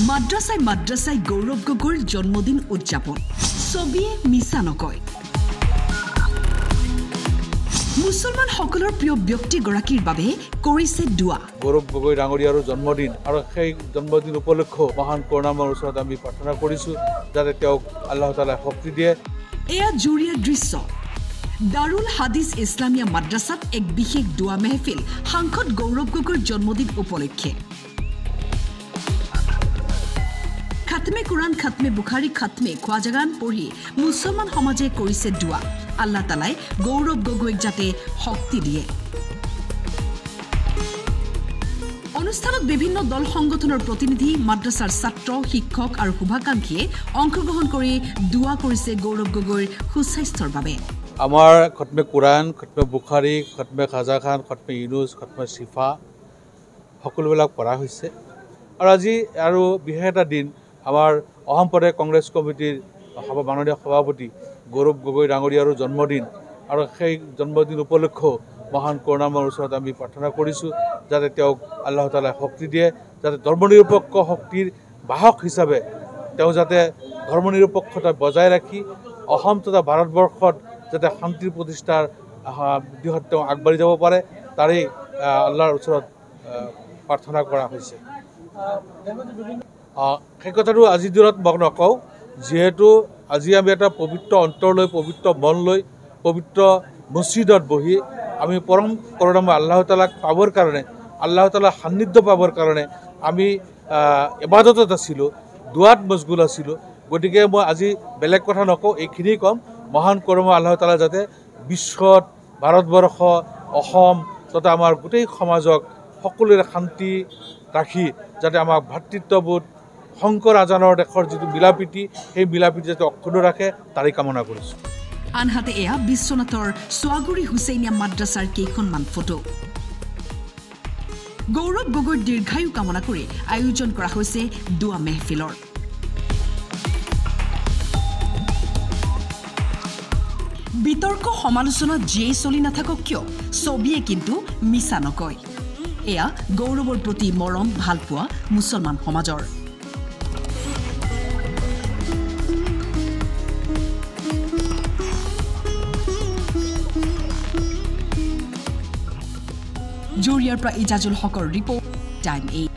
মাদ্ৰাছাই গৌৰৱ গগৈৰ জন্মদিন উদযাপন ছবিয়ে মিছা নকয় মুছলমান সকলৰ প্ৰিয় ব্যক্তি গৰাকীৰ বাবে কৰিছে দুৱা গৌৰৱ গগৈ ডাঙৰীয়াৰ জন্মদিন আৰু সেই জন্মদিন উপলক্ষে মহান কৰুণাময়ৰ ওচৰত আমি প্ৰাৰ্থনা কৰিছো যাতে তেওঁক আল্লাহ তাআলাই শক্তি দিয়ে এয়া জুৰিয়া দৃশ্য দাৰুল হাদিস ইছলামিয়া মাদ্ৰাছাত এক বিশেষ দুৱা মেহফিল সাংসদ গৌৰৱ গগৈৰ জন্মদিন উপলক্ষে খাতমে কুৰাণ খাতমে বুখাৰী খাতমে খোৱাজাগান পঢ়ি মুছলমান সমাজে কৰিছে দুৱা আল্লাহ তাআলাই গৌৰৱ গগৈক যাতে শক্তি দিয়ে অনুষ্ঠানত বিভিন্ন দল সংগঠনৰ প্ৰতিনিধি মাদ্ৰাছাৰ ছাত্ৰ শিক্ষক আৰু শুভাকাংক্ষীয়ে অংশগ্ৰহণ কৰি দুৱা কৰিছে গৌৰৱ গগৈৰ সুস্বাস্থ্যৰ বাবে আমাৰ খতমে কুৰাণ খতমে বুখাৰী খতমে খাজা খান খতমে ইউনুস খতমে শিফা সকলোবিলাক পঢ়া হৈছে আৰু আজি আৰু বিশেষ এটা দিন আমাৰ অসম প্ৰদেশ কংগ্ৰেছ কমিটিৰ মাননীয় সভাপতি গৌৰৱ গগৈ ডাঙৰীয়াৰ জন্মদিন আৰু সেই জন্মদিন উপলক্ষে মহান কৰুণাময়ৰ ওচৰত আমি প্ৰাৰ্থনা কৰিছো যাতে তেওঁক আল্লাহ তাআলাই শক্তি দিয়ে যাতে ধৰ্মনিৰপেক্ষ শক্তিৰ বাহক হিচাপে তেওঁ যাতে ধৰ্মনিৰপেক্ষতা বজাই ৰাখি অসম তথা ভাৰতবৰ্ষত যাতে শান্তিৰ প্ৰতিষ্ঠাৰ দিশত তেওঁ আগবাঢ়ি যাব পাৰে তাৰে আল্লাহৰ ওচৰত প্ৰাৰ্থনা কৰা হৈছে সেই কথাটো আজিৰ দিনত মই নকওঁ যিহেতু আজি আমি এটা পবিত্ৰ অন্তৰলৈ পবিত্ৰ মনলৈ পবিত্ৰ মছজিদত বহি আমি পৰম কৰুণাময় আল্লাহ তাআলাক পাবৰ কাৰণে আল্লাহ তাআলাৰ সান্নিধ্য পাবৰ কাৰণে আমি ইবাদতত আছিলোঁ দুৱাত মছগুল আছিলোঁ গতিকে মই আজি বেলেগ কথা নকওঁ এইখিনি ক'ম মহান কৰুণাময় আল্লাহ তাআলা যাতে বিশ্বত ভাৰতবৰ্ষ অসম তথা আমাৰ গোটেই সমাজক সকলোৰে শান্তি ৰাখি যাতে আমাক ভাতৃত্ববোধ শংকৰ আজানৰ দেশৰ যিটো মিলাপ্ৰীতি সেই মিলাপ্ৰীতি যাতে অক্ষুণ্ণ ৰাখে তাৰে কামনা কৰিছোঁ আনহাতে এয়া বিশ্বনাথৰ সোৱাগুৰি হুছেইনিয়া মাদ্ৰাছাৰ কেইখনমান ফটো গৌৰৱ গগৈৰ দীৰ্ঘায়ু কামনা কৰি আয়োজন কৰা হৈছে দুৱা মেহফিলৰ বিতৰ্ক সমালোচনা যিয়েই চলি নাথাকক কিয় ছবিয়ে কিন্তু মিছা নকয় এয়া গৌৰৱৰ প্ৰতি মৰম ভালপোৱা মুছলমান সমাজৰ জুৰিয়াৰ পৰা ইজাজুল হকৰ ৰিপৰ্ট টাইম 8